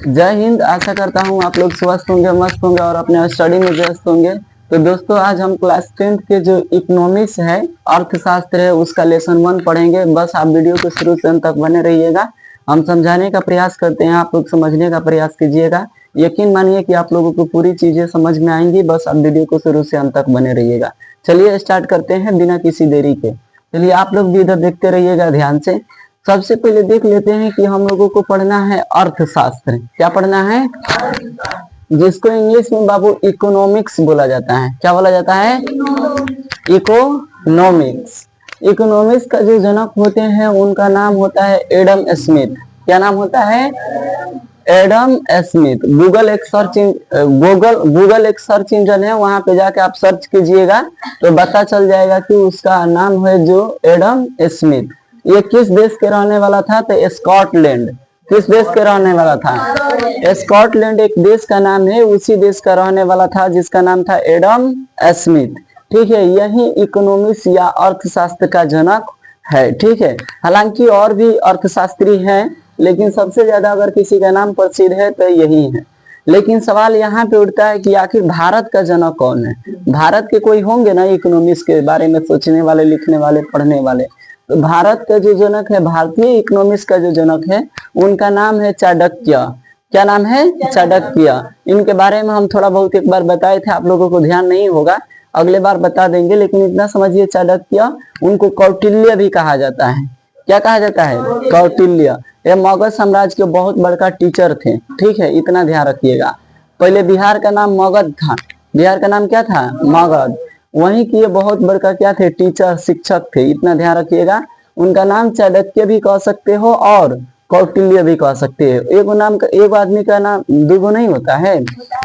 जय हिंद। आशा करता हूँ आप लोग स्वस्थ होंगे, मस्त होंगे और अपने स्टडी में व्यस्त होंगे। तो दोस्तों आज हम क्लास 10th के जो इकोनॉमिक्स है, अर्थशास्त्र है, उसका लेसन 1 पढ़ेंगे। बस आप वीडियो को शुरू से अंत तक बने रहिएगा। हम समझाने का प्रयास करते हैं, आप लोग समझने का प्रयास कीजिएगा। यकीन मानिए कि आप लोगों को पूरी चीजें समझ में आएंगी। बस आप वीडियो को शुरू से अंत तक बने रहिएगा। चलिए स्टार्ट करते हैं बिना किसी देरी के। चलिए आप लोग भी इधर देखते रहिएगा ध्यान से। सबसे पहले देख लेते हैं कि हम लोगों को पढ़ना है अर्थशास्त्र। क्या पढ़ना है? जिसको इंग्लिश में बाबू इकोनॉमिक्स बोला जाता है। क्या बोला जाता है? इकोनॉमिक्स। इकोनॉमिक्स का जो जनक होते हैं उनका नाम होता है एडम स्मिथ। क्या नाम होता है? Adam Smith. गूगल एक सर्च इंजन है, वहां पे जाके आप सर्च कीजिएगा तो पता चल जाएगा कि उसका नाम है जो एडम स्मिथ। ये किस देश के रहने वाला था? तो स्कॉटलैंड। किस देश के रहने वाला था? स्कॉटलैंड एक देश का नाम है, उसी देश का रहने वाला था जिसका नाम था एडम स्मिथ। ठीक है, यही इकोनॉमिक्स या अर्थशास्त्र का जनक है। ठीक है, हालांकि और भी अर्थशास्त्री हैं, लेकिन सबसे ज्यादा अगर किसी का नाम प्रसिद्ध है तो यही है। लेकिन सवाल यहाँ पे उठता है कि आखिर भारत का जनक कौन है? भारत के कोई होंगे ना इकोनॉमिक्स के बारे में सोचने वाले, लिखने वाले, पढ़ने वाले। तो भारत का जो जनक है, भारतीय इकोनॉमिक्स का जो जनक है, उनका नाम है चाणक्य। क्या नाम है? चाणक्य। इनके बारे में हम थोड़ा बहुत एक बार बताए थे, आप लोगों को ध्यान नहीं होगा, अगले बार बता देंगे। लेकिन इतना समझिए, चाणक्य, उनको कौटिल्य भी कहा जाता है। क्या कहा जाता है? कौटिल्य। ये मगध साम्राज्य के बहुत बड़का टीचर थे। ठीक है, इतना ध्यान रखिएगा। पहले बिहार का नाम मगध था। बिहार का नाम क्या था? मगध। वहीं की ये बहुत बड़का क्या थे? टीचर, शिक्षक थे। इतना ध्यान रखिएगा। उनका नाम चाणक्य भी कह सकते हो और कौटिल्य भी कह सकते हो। एक आदमी का नाम दुगो नहीं होता है,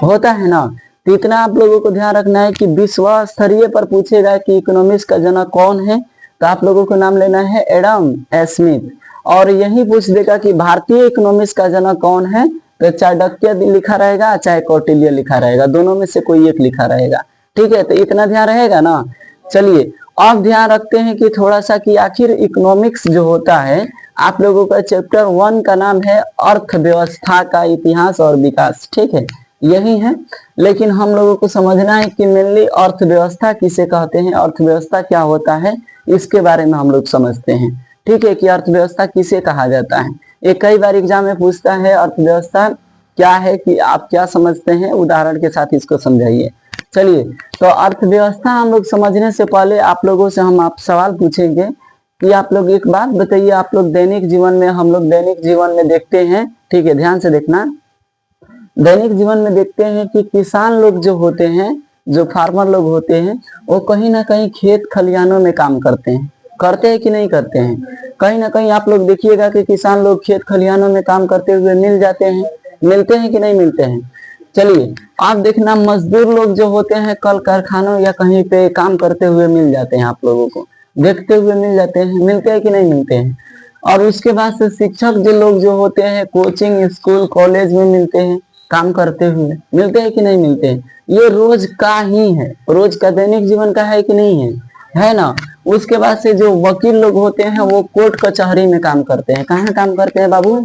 होता है ना। तो इतना आप लोगों को ध्यान रखना है कि विश्व स्तरीय पर पूछेगा कि इकोनॉमिक्स का जनक कौन है, तो आप लोगों को नाम लेना है एडम स्मिथ। और यही पूछ देगा कि भारतीय इकोनॉमिक्स का जनक कौन है, तो चाणक्य लिखा रहेगा चाहे कौटिल्य लिखा रहेगा, दोनों में से कोई एक लिखा रहेगा। ठीक है, तो इतना ध्यान रहेगा ना। चलिए अब ध्यान रखते हैं कि थोड़ा सा कि आखिर इकोनॉमिक्स जो होता है, आप लोगों का चैप्टर 1 का नाम है अर्थव्यवस्था का इतिहास और विकास। ठीक है, यही है। लेकिन हम लोगों को समझना है कि मेनली अर्थव्यवस्था किसे कहते हैं, अर्थव्यवस्था क्या होता है, इसके बारे में हम लोग समझते हैं। ठीक है, कि अर्थव्यवस्था किसे कहा जाता है। ये कई बार एग्जाम में पूछता है अर्थव्यवस्था क्या है, कि आप क्या समझते हैं, उदाहरण के साथ इसको समझाइए। चलिए, तो अर्थव्यवस्था हम लोग समझने से पहले आप लोगों से आप सवाल पूछेंगे कि आप लोग एक बात बताइए, आप लोग दैनिक जीवन में, हम लोग दैनिक जीवन में देखते हैं, ठीक है, ध्यान से देखना, दैनिक जीवन में देखते हैं कि किसान लोग जो होते हैं, जो फार्मर लोग होते हैं, वो कहीं ना कहीं खेत खलिहानों में काम करते हैं। करते हैं कि नहीं करते हैं? कहीं ना कहीं आप लोग देखिएगा कि किसान लोग खेत खलिहानों में काम करते हुए मिल जाते हैं। मिलते हैं कि नहीं मिलते हैं? चलिए आप देखना, मजदूर लोग जो होते हैं कल कारखानों या कहीं पे काम करते हुए मिल जाते हैं, आप लोगों को देखते हुए मिल जाते हैं। मिलते हैं कि नहीं मिलते हैं? और उसके बाद से शिक्षक जो लोग जो होते हैं कोचिंग, स्कूल, कॉलेज में मिलते हैं काम करते हुए। मिलते हैं कि नहीं मिलते हैं? ये रोज का ही है, रोज का दैनिक जीवन का है कि नहीं है? है ना। उसके बाद से जो वकील लोग होते हैं वो कोर्ट कचहरी में काम करते हैं। कहाँ काम करते हैं बाबू?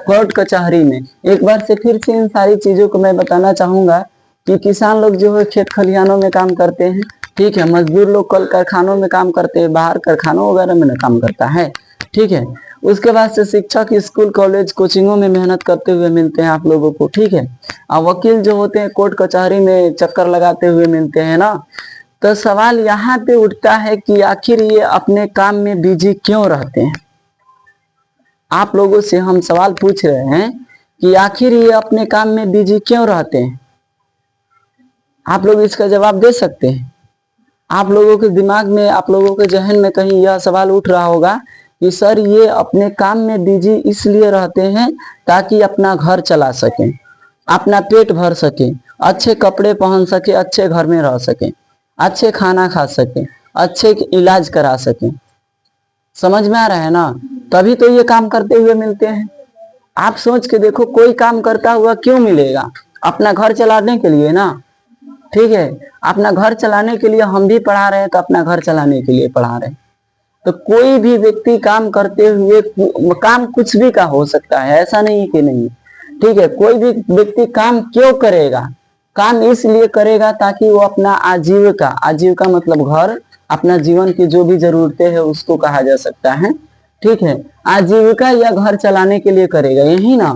कोर्ट कचहरी में। एक बार से फिर से इन सारी चीजों को मैं बताना चाहूंगा कि किसान लोग जो है खेत खलिहानों में काम करते हैं। ठीक है, मजदूर लोग कल कारखानों में काम करते हैं, बाहर कारखानों वगैरह में काम करता है। ठीक है, उसके बाद से शिक्षक स्कूल, कॉलेज, कोचिंगों में मेहनत करते हुए मिलते हैं आप लोगों को। ठीक है, और वकील जो होते हैं कोर्ट कचहरी में चक्कर लगाते हुए मिलते हैं ना। तो सवाल यहाँ पे उठता है कि आखिर ये अपने काम में बिजी क्यों रहते हैं? आप लोगों से हम सवाल पूछ रहे हैं कि आखिर ये अपने काम में बिजी क्यों रहते हैं। आप लोग इसका जवाब दे सकते हैं? आप लोगों के दिमाग में, आप लोगों के जहन में कहीं यह सवाल उठ रहा होगा कि सर ये अपने काम में बिजी इसलिए रहते हैं ताकि अपना घर चला सकें, अपना पेट भर सके, अच्छे कपड़े पहन सके, अच्छे घर में रह सके, अच्छे खाना खा सके, अच्छे इलाज करा सके। समझ में आ रहा है ना? तभी तो ये काम करते हुए मिलते हैं। आप सोच के देखो, कोई काम करता हुआ क्यों मिलेगा? अपना घर चलाने के लिए ना। ठीक है, अपना घर चलाने के लिए हम भी पढ़ा रहे हैं, तो अपना घर चलाने के लिए पढ़ा रहे हैं। तो कोई भी व्यक्ति काम करते हुए, काम कुछ भी का हो सकता है, ऐसा नहीं कि नहीं। ठीक है, कोई भी व्यक्ति काम क्यों करेगा? काम इसलिए करेगा ताकि वो अपना आजीविका, आजीविका मतलब घर, अपना जीवन की जो भी जरूरतें है उसको कहा जा सकता है। ठीक है, आजीविका या घर चलाने के लिए करेगा, यही ना?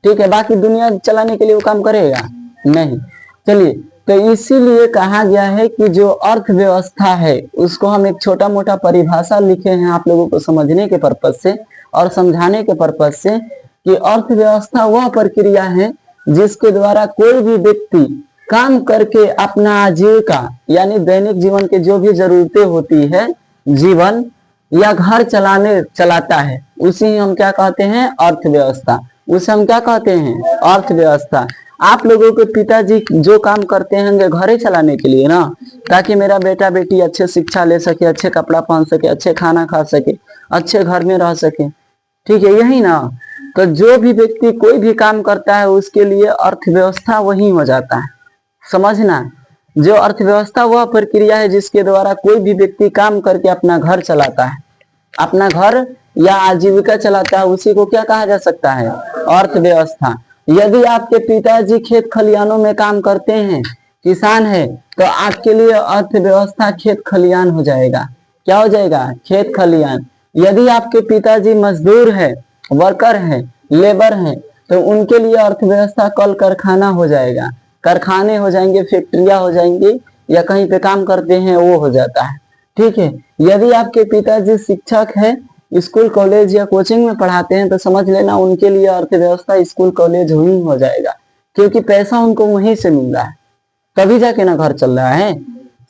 ठीक है, बाकी दुनिया चलाने के लिए वो काम करेगा नहीं। चलिए, तो इसीलिए कहा गया है कि जो अर्थव्यवस्था है उसको हम एक छोटा मोटा परिभाषा लिखे हैं आप लोगों को समझने के पर्पज से और समझाने के पर्पज से, कि अर्थव्यवस्था वह प्रक्रिया है जिसके द्वारा कोई भी व्यक्ति काम करके अपना आजीविका यानी दैनिक जीवन के जो भी जरूरतें होती है, जीवन या घर चलाता है, उसी हम क्या कहते हैं? अर्थव्यवस्था। उसे हम क्या कहते हैं? अर्थव्यवस्था। आप लोगों के पिताजी जो काम करते हैं घरे चलाने के लिए ना, ताकि मेरा बेटा बेटी अच्छे शिक्षा ले सके, अच्छे कपड़ा पहन सके, अच्छे खाना खा सके, अच्छे घर में रह सके, ठीक है, यही ना? तो जो भी व्यक्ति कोई भी काम करता है उसके लिए अर्थव्यवस्था वही हो जाता है। समझना, जो अर्थव्यवस्था वह प्रक्रिया है जिसके द्वारा कोई भी व्यक्ति काम करके अपना घर चलाता है, अपना घर या आजीविका चलाता है, उसी को क्या कहा जा सकता है? अर्थव्यवस्था। यदि आपके पिताजी खेत खलियानों में काम करते हैं, किसान है, तो आपके लिए अर्थव्यवस्था खेत खलियान हो जाएगा। क्या हो जाएगा? खेत खलियान। यदि आपके पिताजी मजदूर है, वर्कर है, लेबर है, तो उनके लिए अर्थव्यवस्था कल कारखाना हो जाएगा, कारखाने हो जाएंगे, फैक्ट्रियां हो जाएंगी, या कहीं पे काम करते हैं वो हो जाता है। ठीक है, यदि आपके पिताजी शिक्षक है, स्कूल कॉलेज या कोचिंग में पढ़ाते हैं, तो समझ लेना उनके लिए अर्थव्यवस्था स्कूल कॉलेज ही हो जाएगा, क्योंकि पैसा उनको वहीं से मिल रहा है, तभी जाके ना घर चल रहा है।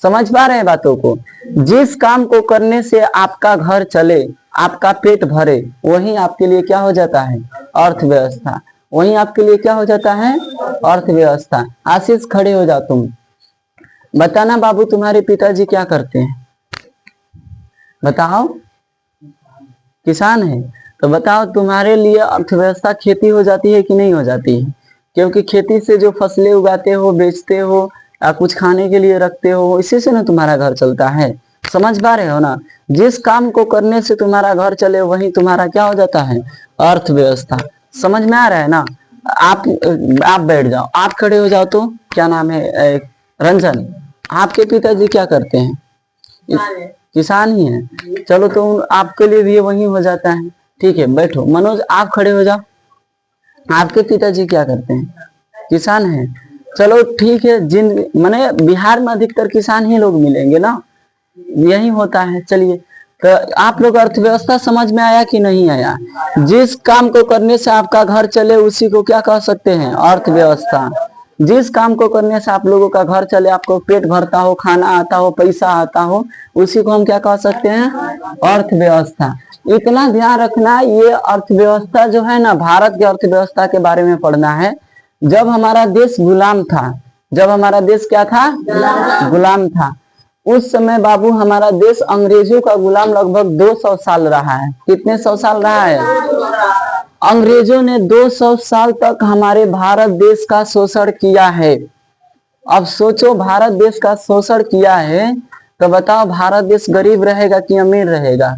समझ पा रहे हैं बातों को? जिस काम को करने से आपका घर चले, आपका पेट भरे, वही आपके लिए क्या हो जाता है? अर्थव्यवस्था। वही आपके लिए क्या हो जाता है? अर्थव्यवस्था। आशीष, खड़े हो जाओ तुम। बताना बाबू, तुम्हारे पिताजी क्या करते हैं? बताओ। किसान है, तो बताओ तुम्हारे लिए अर्थव्यवस्था खेती हो जाती है कि नहीं हो जाती है? क्योंकि खेती से जो फसलें उगाते हो, बेचते हो, या कुछ खाने के लिए रखते हो, इसी से ना तुम्हारा घर चलता है। समझ पा रहे हो ना? जिस काम को करने से तुम्हारा घर चले वही तुम्हारा क्या हो जाता है? अर्थव्यवस्था। समझ में आ रहा है ना? आप बैठ जाओ, आप खड़े हो जाओ। तो क्या नाम है? रंजन, आपके पिताजी क्या करते हैं? किसान ही है। चलो, तो आपके लिए भी वही हो जाता है। ठीक है, बैठो। मनोज, आप खड़े हो जाओ। आपके पिताजी क्या करते हैं? किसान है। चलो ठीक है, जिन माने बिहार में अधिकतर किसान ही लोग मिलेंगे ना, यही होता है। चलिए, तो आप लोग अर्थव्यवस्था समझ में आया कि नहीं आया? जिस काम को करने से आपका घर चले उसी को क्या कह सकते हैं? अर्थव्यवस्था। जिस काम को करने से आप लोगों का घर चले, आपको पेट भरता हो, खाना आता हो, पैसा आता हो, उसी को हम क्या कह सकते हैं? अर्थव्यवस्था। इतना ध्यान रखना, ये अर्थव्यवस्था जो है ना, भारत की अर्थव्यवस्था के बारे में पढ़ना है। जब हमारा देश गुलाम था, जब हमारा देश क्या था? गुलाम था, उस समय बाबू हमारा देश अंग्रेजों का गुलाम लगभग 200 साल रहा है। कितने सौ साल रहा है? अंग्रेजों ने 200 साल तक हमारे भारत देश का शोषण किया है। अब सोचो, भारत देश का शोषण किया है, तो बताओ भारत देश गरीब रहेगा कि अमीर रहेगा?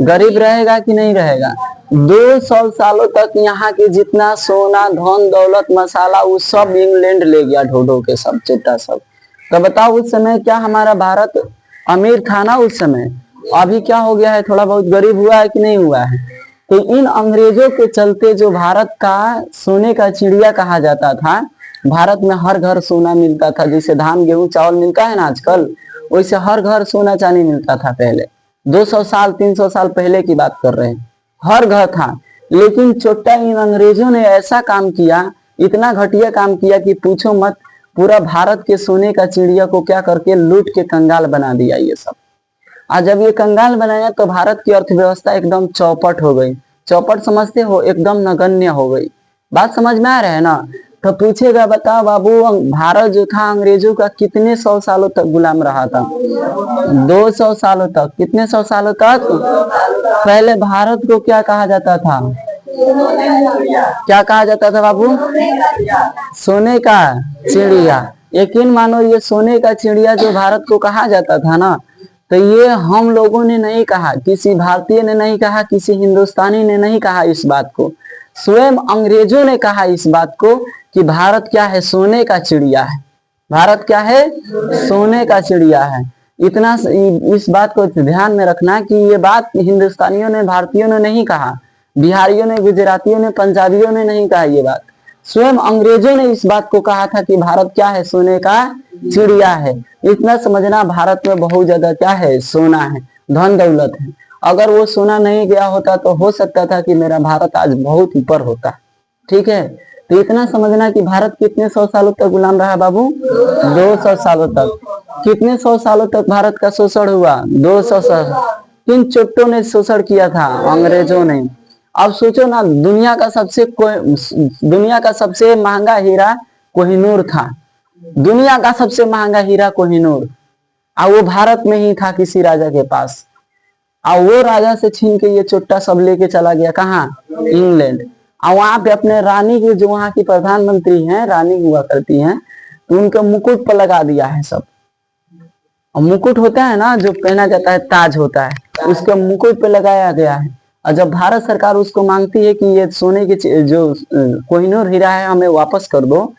गरीब रहेगा कि नहीं रहेगा? 200 सालों तक यहाँ के जितना सोना, धन दौलत, मसाला, वो सब इंग्लैंड ले गया, ढो के सब चिट्टा सब। तो बताओ उस समय क्या हमारा भारत अमीर था ना उस समय? अभी क्या हो गया है? थोड़ा बहुत गरीब हुआ है कि नहीं हुआ है? तो इन अंग्रेजों के चलते जो भारत का सोने का चिड़िया कहा जाता था, भारत में हर घर सोना मिलता था। जैसे धान गेहूं चावल मिलता है ना आजकल, वैसे हर घर सोना चांदी मिलता था पहले। 200 साल 300 साल पहले की बात कर रहे हैं, हर घर था। लेकिन चोट्टा इन अंग्रेजों ने ऐसा काम किया, इतना घटिया काम किया कि पूछो मत। पूरा भारत के सोने का चिड़िया को क्या करके लूट के कंगाल बना दिया ये सब। आज जब ये कंगाल बनाया तो भारत की अर्थव्यवस्था एकदम चौपट हो गई। चौपट समझते हो? एकदम नगण्य हो गई। बात समझ में आ रहा है ना? तो पूछेगा, बताओ बाबू, भारत जो था अंग्रेजों का कितने 100 सालों तक गुलाम रहा था? 200 सालों तक। कितने 100 सालों तक? पहले भारत को क्या कहा जाता था? क्या कहा जाता था बाबू? सोने का चिड़िया। यकीन मानो, ये सोने का चिड़िया जो भारत को कहा जाता था ना, तो ये हम लोगों ने नहीं कहा, किसी भारतीय ने नहीं कहा, किसी हिंदुस्तानी ने नहीं कहा इस बात को। स्वयं अंग्रेजों ने कहा इस बात को कि भारत क्या है, सोने का चिड़िया है। भारत क्या है, सोने का चिड़िया है। इतना इस बात को ध्यान में रखना कि ये बात हिंदुस्तानियों ने, भारतीयों ने नहीं कहा, बिहारियों ने, गुजरातियों ने, पंजाबियों ने नहीं कहा ये बात, स्वयं अंग्रेजों ने इस बात को कहा था कि भारत क्या है, सोने का चिड़िया है। इतना समझना, भारत में बहुत ज्यादा क्या है, सोना है, धन दौलत है। अगर वो सोना नहीं गया होता तो हो सकता था कि मेरा भारत आज बहुत ऊपर होता। ठीक है, तो इतना समझना कि भारत कितने 100 सालों तक गुलाम रहा बाबू, 200 सालों तक। कितने 100 सालों तक भारत का शोषण हुआ, 200 साल। किन चोटों ने शोषण किया था, अंग्रेजों ने। अब सोचो ना, दुनिया का सबसे महंगा हीरा कोहिनूर था, दुनिया का सबसे महंगा हीरा कोहिनूर, और वो भारत में ही था किसी राजा के पास। और वो राजा से छीन के ये चोट्टा सब लेके चला गया कहाँ, इंग्लैंड। और वहां पे अपने रानी की, जो वहां की प्रधानमंत्री हैं, रानी हुआ करती हैं, तो उनके मुकुट पर लगा दिया है सब। और मुकुट होता है ना जो पहना जाता है, ताज होता है, उसके मुकुट पे लगाया गया है। और जब भारत सरकार उसको मांगती है कि ये सोने की जो कोहिनूर हीरा है हमें वापस कर दो,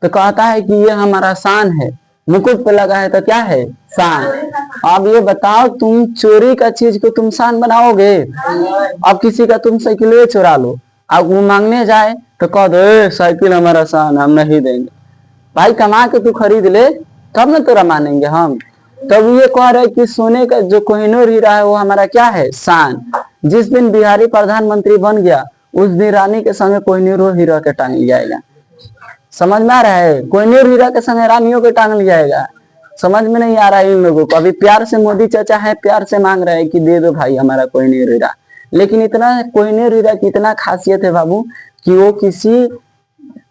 तो कहता है कि ये हमारा शान है, मुकुट पे लगा है तो क्या है, शान। अब ये बताओ, तुम चोरी का चीज को तुम शान बनाओगे? अब किसी का तुम साइकिल चुरा लो, अब वो मांगने जाए तो कह दो साइकिल हमारा शान, हम नहीं देंगे। भाई कमा के तू खरीद ले, तब ना तेरा मानेंगे हम। तब ये कह रहे कि सोने का जो कोहिनूर हीरा है वो हमारा क्या है, शान। जिस दिन बिहारी प्रधानमंत्री बन गया, उस दिन रानी के संगे कोहिनूर हीरा के टांग लिया जाएगा। समझ में आ रहा है, कोहिनूर हीरा के संगे रानियों के टांग लिया जाएगा। समझ में नहीं आ रहा है इन लोगों को। अभी प्यार से मोदी चाचा है, प्यार से मांग रहे हैं कि दे दो भाई हमारा कोहिनूर हीरा। लेकिन इतना कोहिनूर हीरा की इतना खासियत है बाबू कि वो किसी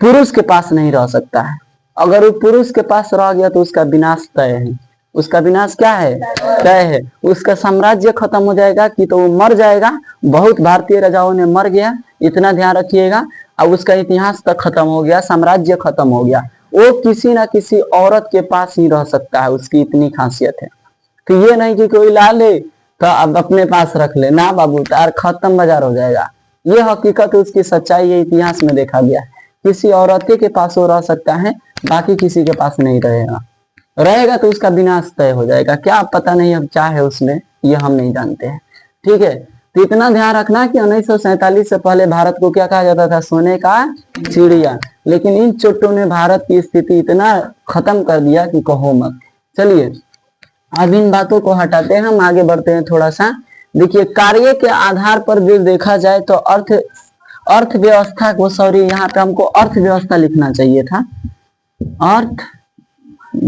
पुरुष के पास नहीं रह सकता है। अगर वो पुरुष के पास रह गया तो उसका विनाश तय है। उसका विनाश क्या है, तय है। उसका साम्राज्य खत्म हो जाएगा कि तो वो मर जाएगा। बहुत भारतीय राजाओं ने मर गया, इतना ध्यान रखिएगा। अब उसका इतिहास तक खत्म हो गया, साम्राज्य खत्म हो गया। वो किसी ना किसी औरत के पास ही रह सकता है, उसकी इतनी खासियत है। तो ये नहीं कि कोई ला ले तो अब अपने पास रख ले, ना बाबू, तार खत्म बाजार हो जाएगा। ये हकीकत, उसकी सच्चाई ये इतिहास में देखा गया। किसी औरत के पास वो रह सकता है, बाकी किसी के पास नहीं रहेगा। रहेगा तो उसका विनाश तय हो जाएगा। क्या पता नहीं अब क्या है उसमें, ये हम नहीं जानते हैं। ठीक है, तो इतना ध्यान रखना कि 1947 से पहले भारत को क्या कहा जाता था, सोने का चिड़िया। लेकिन इन चोटों ने भारत की स्थिति इतना खत्म कर दिया कि कहो मत। चलिए अब इन बातों को हटाते हैं, हम आगे बढ़ते हैं थोड़ा सा। देखिए, कार्य के आधार पर भी देखा जाए तो अर्थव्यवस्था को, सॉरी यहाँ पे हमको अर्थव्यवस्था लिखना चाहिए था, अर्थव्यवस्था।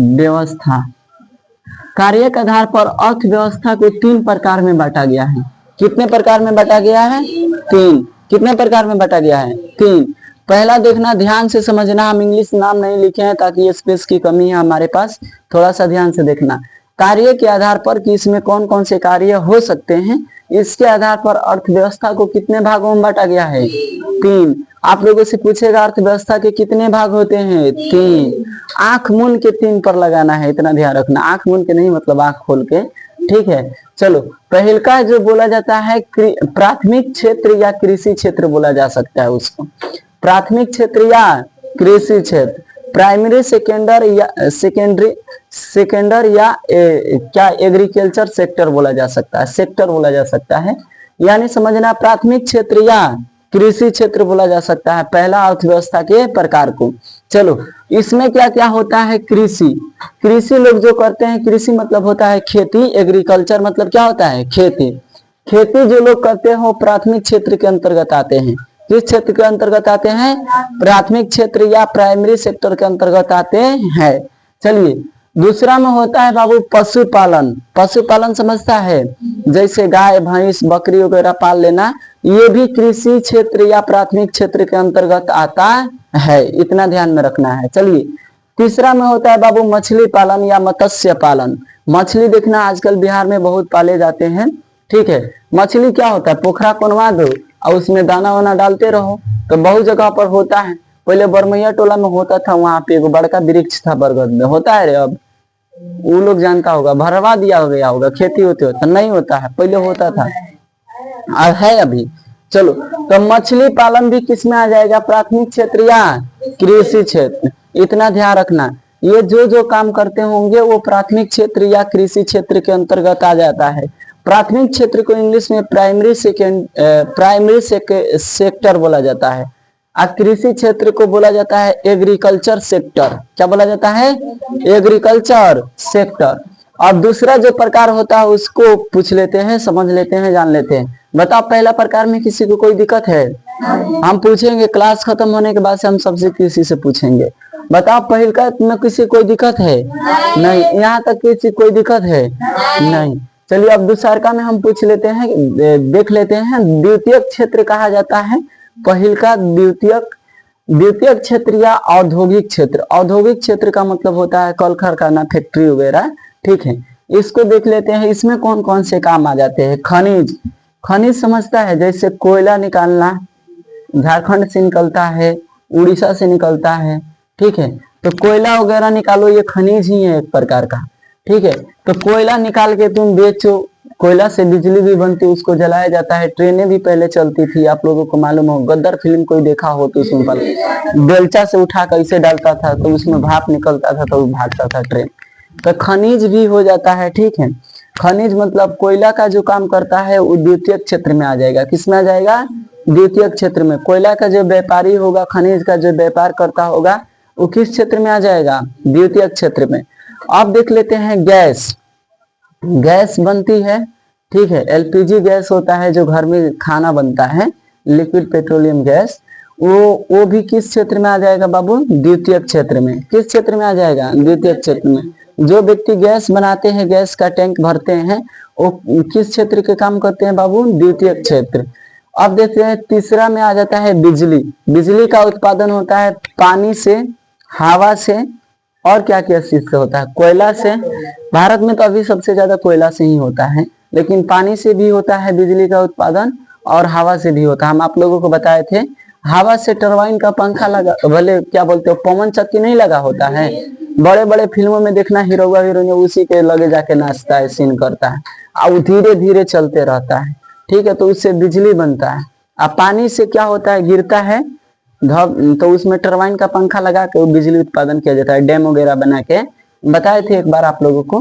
कार्य के आधार पर अर्थव्यवस्था को 3 प्रकार में बांटा गया है। कितने प्रकार में बांटा गया है, 3। कितने प्रकार में बांटा गया है, 3। पहला देखना, ध्यान से समझना, हम इंग्लिश नाम नहीं लिखे हैं ताकि स्पेस की कमी है हमारे पास, थोड़ा सा ध्यान से देखना। कार्य के आधार पर कि इसमें कौन कौन से कार्य हो सकते हैं, इसके आधार पर अर्थव्यवस्था को कितने भागों में बांटा गया है, 3। आप लोगों से पूछेगा अर्थव्यवस्था के कितने भाग होते हैं, 3। आंख मूंद के 3 पर लगाना है, इतना ध्यान रखना। आंख मूंद के नहीं, मतलब आंख खोल के। ठीक है, चलो पहल का जो बोला जाता है प्राथमिक क्षेत्र या कृषि क्षेत्र बोला जा सकता है उसको। प्राथमिक क्षेत्र या कृषि क्षेत्र, प्राइमरी सेकेंडर या क्या एग्रीकल्चर सेक्टर बोला जा सकता है, सेक्टर बोला जा सकता है। यानी समझना, प्राथमिक क्षेत्र या कृषि क्षेत्र बोला जा सकता है पहला अर्थव्यवस्था के प्रकार को। चलो इसमें क्या क्या होता है, कृषि। कृषि लोग जो करते हैं, कृषि मतलब होता है खेती, एग्रीकल्चर मतलब क्या होता है, खेती। खेती जो लोग करते हैं वो प्राथमिक क्षेत्र के अंतर्गत आते हैं। किस क्षेत्र के अंतर्गत आते हैं, प्राथमिक क्षेत्र या प्राइमरी सेक्टर के अंतर्गत आते हैं। चलिए दूसरा में होता है बाबू पशुपालन। पशुपालन समझता है, जैसे गाय भैंस बकरी वगैरह पाल लेना, ये भी कृषि क्षेत्र या प्राथमिक क्षेत्र के अंतर्गत आता है, इतना ध्यान में रखना है। चलिए तीसरा में होता है बाबू मछली पालन या मत्स्य पालन। मछली देखना आजकल बिहार में बहुत पाले जाते हैं। ठीक है, मछली क्या होता है, पोखरा बनवा दो और उसमें दाना वाना डालते रहो, तो बहुत जगह पर होता है। पहले बरमैया टोला में होता था, वहां पे एक बड़का वृक्ष था बरगद में, होता है रे अब, वो लोग जानता होगा, भरवा दिया हो गया होगा, खेती होते होता नहीं होता है, पहले होता था और है अभी। चलो, तो मछली पालन भी किस में आ जाएगा, प्राथमिक क्षेत्र या कृषि क्षेत्र। इतना ध्यान रखना, ये जो जो काम करते होंगे वो प्राथमिक क्षेत्र या कृषि क्षेत्र के अंतर्गत आ जाता है। प्राथमिक क्षेत्र को इंग्लिश में प्राइमरी सेक्टर बोला जाता है। कृषि क्षेत्र को बोला जाता है एग्रीकल्चर सेक्टर। क्या बोला जाता है, एग्रीकल्चर सेक्टर। अब दूसरा जो प्रकार होता है उसको पूछ लेते हैं, समझ लेते हैं, जान लेते हैं। बताओ पहला प्रकार में किसी को कोई दिक्कत है? हम पूछेंगे, क्लास खत्म होने के बाद से हम सबसे किसी से पूछेंगे। बताओ पहला में किसी कोई दिक्कत है? नहीं। यहाँ तक किसी कोई दिक्कत है? नहीं। चलिए अब दूसरा में हम पूछ लेते हैं, देख लेते हैं। द्वितीयक क्षेत्र कहा जाता है पहिल का द्वितीयक क्षेत्र या औद्योगिक क्षेत्र। औद्योगिक क्षेत्र का मतलब होता है कल कारखाना, फैक्ट्री वगैरह, ठीक है। इसको देख लेते हैं, इसमें कौन कौन से काम आ जाते हैं। खनिज, खनिज समझता है, जैसे कोयला निकालना, झारखंड से निकलता है, उड़ीसा से निकलता है, ठीक है। तो कोयला वगैरह निकालो, ये खनिज ही है एक प्रकार का, ठीक है। तो कोयला निकाल के तुम बेचो, कोयला से बिजली भी बनती है, उसको जलाया जाता है। ट्रेनें भी पहले चलती थी, आप लोगों को मालूम हो, गद्दार फिल्म कोई देखा हो तो उसमें बेलचा से उठा कर इसे डालता था तो उसमें भाप निकलता था तो भागता था ट्रेन। तो खनिज भी हो जाता है, ठीक है। खनिज मतलब कोयला का जो काम करता है वो द्वितीयक क्षेत्र में आ जाएगा। किस में आ जाएगा? द्वितीयक क्षेत्र में। कोयला का जो व्यापारी होगा, खनिज का जो व्यापार करता होगा, वो किस क्षेत्र में आ जाएगा? द्वितीयक क्षेत्र में। अब देख लेते हैं गैस। गैस बनती है, ठीक है। एलपीजी गैस होता है जो घर में खाना बनता है, लिक्विड पेट्रोलियम गैस, वो भी किस क्षेत्र में आ जाएगा बाबू? द्वितीयक क्षेत्र में। किस क्षेत्र में आ जाएगा? द्वितीयक क्षेत्र में। जो व्यक्ति गैस बनाते हैं, गैस का टैंक भरते हैं, वो किस क्षेत्र के काम करते हैं बाबू? द्वितीयक क्षेत्र। अब देखते हैं तीसरा में आ जाता है बिजली। बिजली का उत्पादन होता है पानी से, हवा से, और क्या क्या चीज से होता है? कोयला से। भारत में तो अभी सबसे ज्यादा कोयला से ही होता है, लेकिन पानी से भी होता है बिजली का उत्पादन, और हवा से भी होता है। हम आप लोगों को बताए थे, हवा से टरबाइन का पंखा लगा, भले क्या बोलते हो, पवन चक्की नहीं लगा होता है। बड़े बड़े फिल्मों में देखना, हीरोवा हीरोइन उसी के लगे जाके नाचता है, सीन करता है, और धीरे धीरे चलते रहता है, ठीक है। तो उससे बिजली बनता है। अब पानी से क्या होता है? गिरता है तो उसमें टरबाइन का पंखा लगा के वो बिजली उत्पादन किया जाता है, डैम वगैरह बना के, बताए थे एक बार आप लोगों को।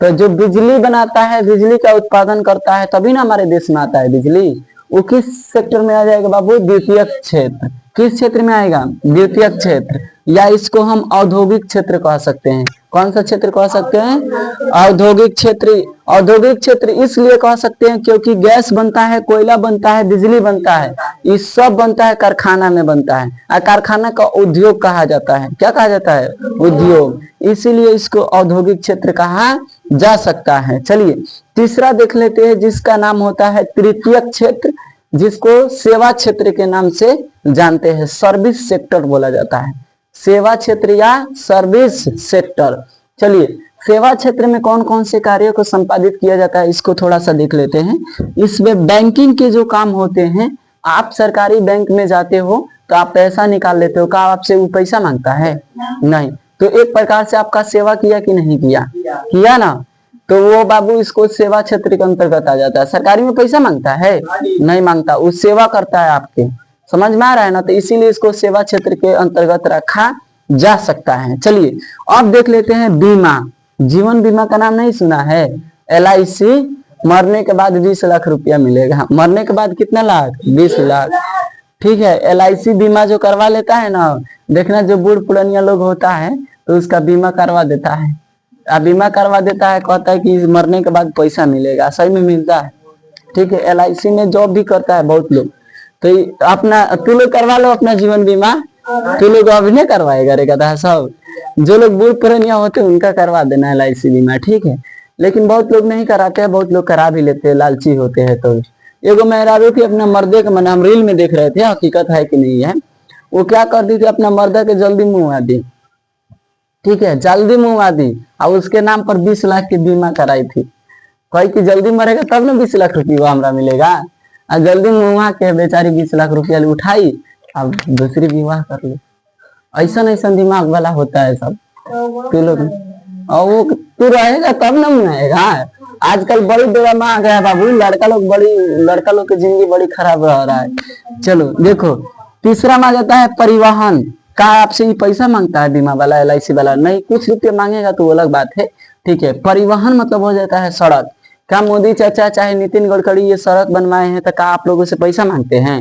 तो जो बिजली बनाता है, बिजली का उत्पादन करता है, तभी ना हमारे देश में आता है बिजली। वो किस सेक्टर में आ जाएगा बाबू? द्वितीयक क्षेत्र। किस क्षेत्र में आएगा? द्वितीयक क्षेत्र। या इसको हम औद्योगिक क्षेत्र कह सकते हैं। कौन सा क्षेत्र कह सकते हैं? औद्योगिक क्षेत्र। औद्योगिक क्षेत्र इसलिए कह सकते हैं क्योंकि गैस बनता है, कोयला बनता है, बिजली बनता है, ये सब बनता है कारखाना में बनता है, और कारखाना का उद्योग कहा जाता है। क्या कहा जाता है? उद्योग। इसीलिए इसको औद्योगिक क्षेत्र कहा जा सकता है। चलिए तीसरा देख लेते हैं, जिसका नाम होता है तृतीयक क्षेत्र, जिसको सेवा क्षेत्र के नाम से जानते हैं, सर्विस सेक्टर बोला जाता है। सेवा क्षेत्र या सर्विस सेक्टर। चलिए सेवा क्षेत्र में कौन कौन से कार्यों को संपादित किया जाता है, इसको थोड़ा सा देख लेते हैं। इसमें बैंकिंग के जो काम होते हैं, आप सरकारी बैंक में जाते हो तो आप पैसा निकाल लेते हो, क्या आपसे वो पैसा मांगता है? नहीं। तो एक प्रकार से आपका सेवा किया कि नहीं किया? किया ना। तो वो बाबू इसको सेवा क्षेत्र के अंतर्गत आ जाता है। सरकारी में पैसा मांगता है? नहीं मांगता, वो सेवा करता है आपके। समझ में आ रहा है ना? तो इसीलिए इसको सेवा क्षेत्र के अंतर्गत रखा जा सकता है। चलिए अब देख लेते हैं बीमा। जीवन बीमा का नाम नहीं सुना है? LIC। मरने के बाद 20 लाख रुपया मिलेगा। मरने के बाद कितना लाख? 20 लाख, ठीक है। LIC बीमा जो करवा लेता है ना, देखना जो बूढ़ पुरानिया लोग होता है तो उसका बीमा करवा देता है। बीमा करवा देता है, कहता है कि मरने के बाद पैसा मिलेगा, सही में मिलता है, ठीक है। LIC में जॉब भी करता है बहुत लोग। तो अपना तू लोग करवा लो अपना जीवन बीमा। तू लोग अभी नहीं करवाएगा रे गधा सब। जो लोग बूढ़ पुरानिया होते हैं उनका करवा देना LIC बीमा, ठीक है। लेकिन बहुत लोग नहीं कराते हैं, बहुत लोग करा भी लेते हैं, लालची होते हैं। तो एगो मेहरारू थी, अपना मर्दे के मन हम रील में देख रहे थे, हकीकत है कि नहीं है, वो क्या कर दी थी, अपना मर्दा के जल्दी मुंह दी, ठीक है, जल्दी मुंह दी, और उसके नाम पर 20 लाख की बीमा कराई थी। कही कि जल्दी मरेगा तब ना 20 लाख रुपया हमरा मिलेगा। और जल्दी मुंह के बेचारी 20 लाख रुपया उठाई, अब दूसरी विवाह कर ली। ऐसा ऐसा दिमाग वाला होता है सब। तू लोग और वो तू रहेगा तब ना मुआएगा, आजकल बड़ी ड्रामा आ गया है बाबू, लड़का लोग की जिंदगी बड़ी खराब रह रहा है। चलो देखो, तीसरा में आ जाता है परिवहन। का आपसे ये पैसा मांगता है बीमा वाला, LIC वाला? नहीं, कुछ रुपये मांगेगा तो वो अलग बात है, ठीक है। परिवहन मतलब हो जाता है सड़क। क्या मोदी चाचा चाहे नितिन गडकरी ये सड़क बनवाए हैं तो क्या आप लोगों से पैसा मांगते हैं?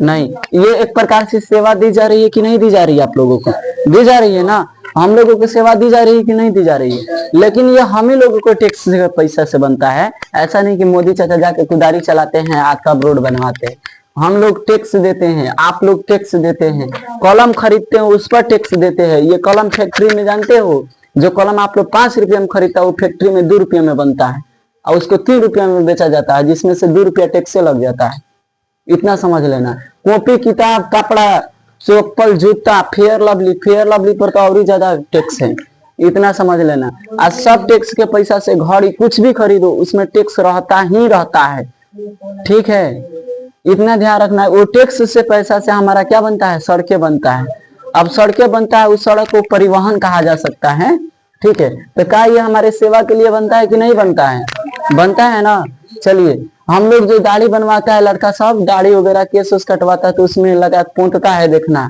नहीं, ये एक प्रकार से सेवा दी जा रही है कि नहीं दी जा रही है? आप लोगों को दी जा रही है ना। हम लोगों को सेवा दी जा रही है कि नहीं दी जा रही है? लेकिन ये हम ही लोगों को टैक्स से पैसा से बनता है। ऐसा नहीं कि मोदी चाचा जाके कुदारी चलाते हैं, आज का रोड बनवाते हैं। हम लोग टैक्स देते हैं, आप लोग टैक्स देते हैं। कलम खरीदते हैं, उस पर टैक्स देते हैं। ये कलम फैक्ट्री में जानते हो, जो कलम आप लोग 5 रुपये में खरीदता है वो फैक्ट्री में 2 रुपये में बनता है और उसको 3 रुपये में बेचा जाता है, जिसमें से 2 रुपया टैक्स से लग जाता है। इतना समझ लेना। कॉपी किताब कपड़ा चप्पल जूता फेयर लवली पर तो और ही ज्यादा टैक्स है, इतना समझ लेना। आज सब टैक्स के पैसा से घड़ी कुछ भी खरीदो उसमें टैक्स रहता ही रहता है, ठीक है। इतना ध्यान रखना है। वो टैक्स से पैसा से हमारा क्या बनता है? सड़कें बनता है। अब सड़कें बनता है, उस सड़क को परिवहन कहा जा सकता है, ठीक है। तो क्या ये हमारे सेवा के लिए बनता है कि नहीं बनता है? बनता है ना। चलिए, हम लोग जो दाढ़ी बनवाता है लड़का सब, दाढ़ी वगैरह केस उस कटवाता है तो उसमें लगा पोंतता है, देखना,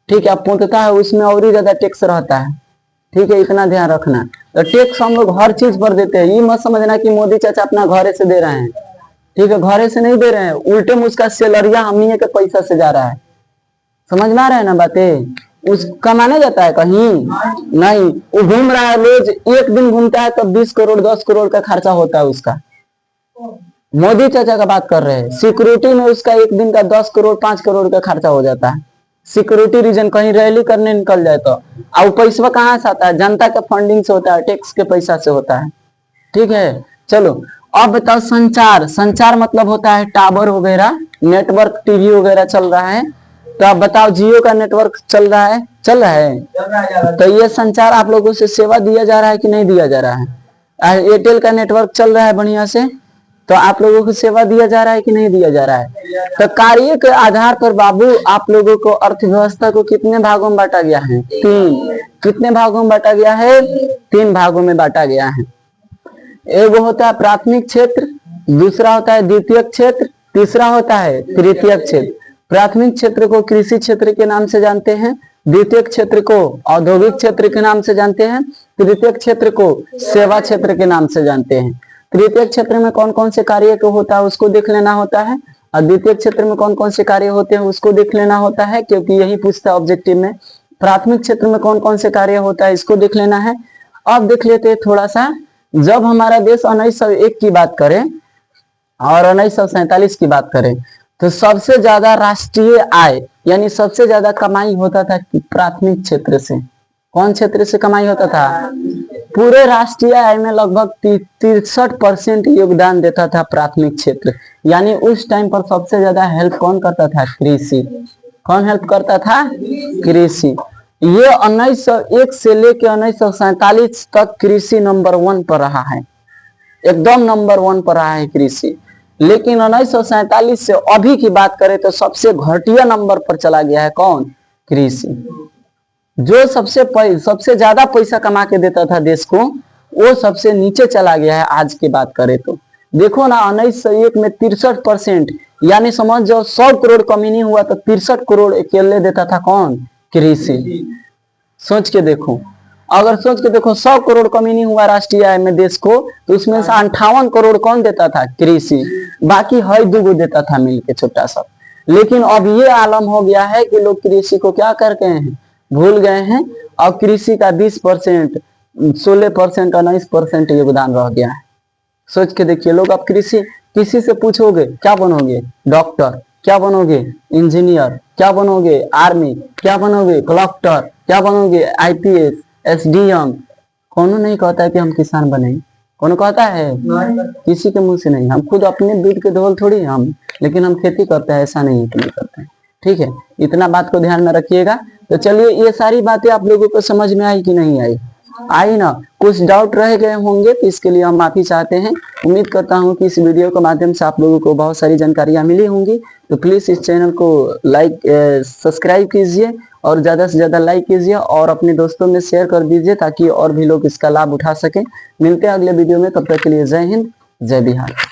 ठीक है। पोंतता है उसमें और ही ज्यादा टैक्स रहता है, ठीक है। इतना ध्यान रखना। तो टैक्स हम लोग हर चीज पर देते हैं। ये मत समझना कि मोदी चाचा अपना घरे से दे रहे हैं, ठीक है। घरे से नहीं दे रहे हैं, उल्टे में उसका सैलरिया हम ही के पैसा से जा रहा है। समझ में आ रहा है ना बातें? उस कमाने जाता है कहीं नहीं, वो घूम रहा है रोज, एक दिन घूमता है तो 20 करोड़ 10 करोड़ का खर्चा होता है उसका। मोदी चाचा का बात कर रहे हैं। सिक्योरिटी में उसका एक दिन का 10 करोड़ 5 करोड़ का खर्चा हो जाता है। सिक्योरिटी रीजन कहीं रैली करने निकल जाए तो। अब पैसा कहाँ से आता है? जनता के फंडिंग से होता है, टैक्स के पैसा से होता है, ठीक है। चलो अब बताओ संचार। संचार मतलब होता है टावर वगैरह, नेटवर्क, टीवी वगैरह चल रहा है। तो आप बताओ, जियो का नेटवर्क चल रहा है? चल रहा है। तो ये संचार आप लोगों से सेवा दिया जा रहा है कि नहीं दिया जा रहा है? एयरटेल का नेटवर्क चल रहा है बढ़िया से, तो आप लोगों को सेवा दिया जा रहा है कि नहीं दिया जा रहा है? तो कार्य के आधार पर बाबू आप लोगों को अर्थव्यवस्था को कितने भागों में बांटा गया है? 3। कितने भागों में बांटा गया है? 3 भागों में बांटा गया है। एक होता है प्राथमिक क्षेत्र, दूसरा होता है द्वितीयक क्षेत्र, तीसरा होता है तृतीयक क्षेत्र। प्राथमिक क्षेत्र को कृषि क्षेत्र के नाम से जानते हैं, द्वितीयक क्षेत्र को औद्योगिक क्षेत्र के नाम से जानते हैं, तृतीयक क्षेत्र को सेवा क्षेत्र के नाम से जानते हैं। तृतीयक क्षेत्र में कौन कौन से कार्य को होता है उसको देख लेना होता है, और द्वितीय क्षेत्र में कौन कौन से कार्य होते हैं उसको देख लेना होता है, क्योंकि यही पूछता है ऑब्जेक्टिव में। प्राथमिक क्षेत्र में कौन कौन से कार्य होता है इसको देख लेना है। अब देख लेते हैं थोड़ा सा, जब हमारा देश 1901 की बात करें और 1947 की बात करें तो सबसे ज्यादा राष्ट्रीय आय यानी सबसे ज्यादा कमाई होता था प्राथमिक क्षेत्र से। कौन क्षेत्र से कमाई होता था? पूरे राष्ट्रीय आय में लगभग 63% योगदान देता था प्राथमिक क्षेत्र। यानी उस टाइम पर सबसे ज्यादा हेल्प कौन करता था? कृषि। कौन हेल्प करता था? कृषि। ये 1901 से लेकर 1947 तक कृषि नंबर 1 पर रहा है, एकदम नंबर 1 पर रहा है कृषि। लेकिन 1947 से अभी की बात करें तो सबसे घटिया नंबर पर चला गया है। कौन? कृषि। जो सबसे ज्यादा पैसा कमा के देता था देश को, वो सबसे नीचे चला गया है आज की बात करें तो। देखो ना, 1901 में 63%, यानी समझ जाओ 100 करोड़ कमी नहीं हुआ तो 63 करोड़ अकेले देता था। कौन? कृषि। सोच के देखो, अगर सोच के देखो 100 करोड़ कमी नहीं हुआ राष्ट्रीय आय में देश को, तो उसमें से 58 करोड़ कौन देता था? कृषि। बाकी हई दुगो देता था मिलके छोटा सा। लेकिन अब ये आलम हो गया है कि लोग कृषि को क्या कर गए हैं? भूल गए हैं। अब कृषि का 20%, 16% और 19% योगदान रह गया है। सोच के देखिए लोग, अब किसी से पूछोगे क्या बनोगे? डॉक्टर। क्या बनोगे? इंजीनियर। क्या बनोगे? आर्मी। क्या बनोगे? कलेक्टर। क्या बनोगे? IPS, SDM। कौन नहीं कहता है कि हम किसान बने? कौन कहता है? किसी के मुंह से नहीं। हम खुद अपने दूध के धोल थोड़ी हम, लेकिन हम खेती करते हैं, ऐसा नहीं है कि नहीं करते हैं, ठीक है। इतना बात को ध्यान में रखिएगा। तो चलिए, ये सारी बातें आप लोगों को समझ में आई कि नहीं आई? आई ना? कुछ डाउट रह गए होंगे तो इसके लिए हम माफी चाहते हैं। उम्मीद करता हूं कि इस वीडियो के माध्यम से आप लोगों को बहुत सारी जानकारियां मिली होंगी। तो प्लीज इस चैनल को सब्सक्राइब कीजिए और ज्यादा से ज्यादा लाइक कीजिए और अपने दोस्तों में शेयर कर दीजिए ताकि और भी लोग इसका लाभ उठा सकें। मिलते हैं अगले वीडियो में, तब तक के लिए जय हिंद, जय बिहार।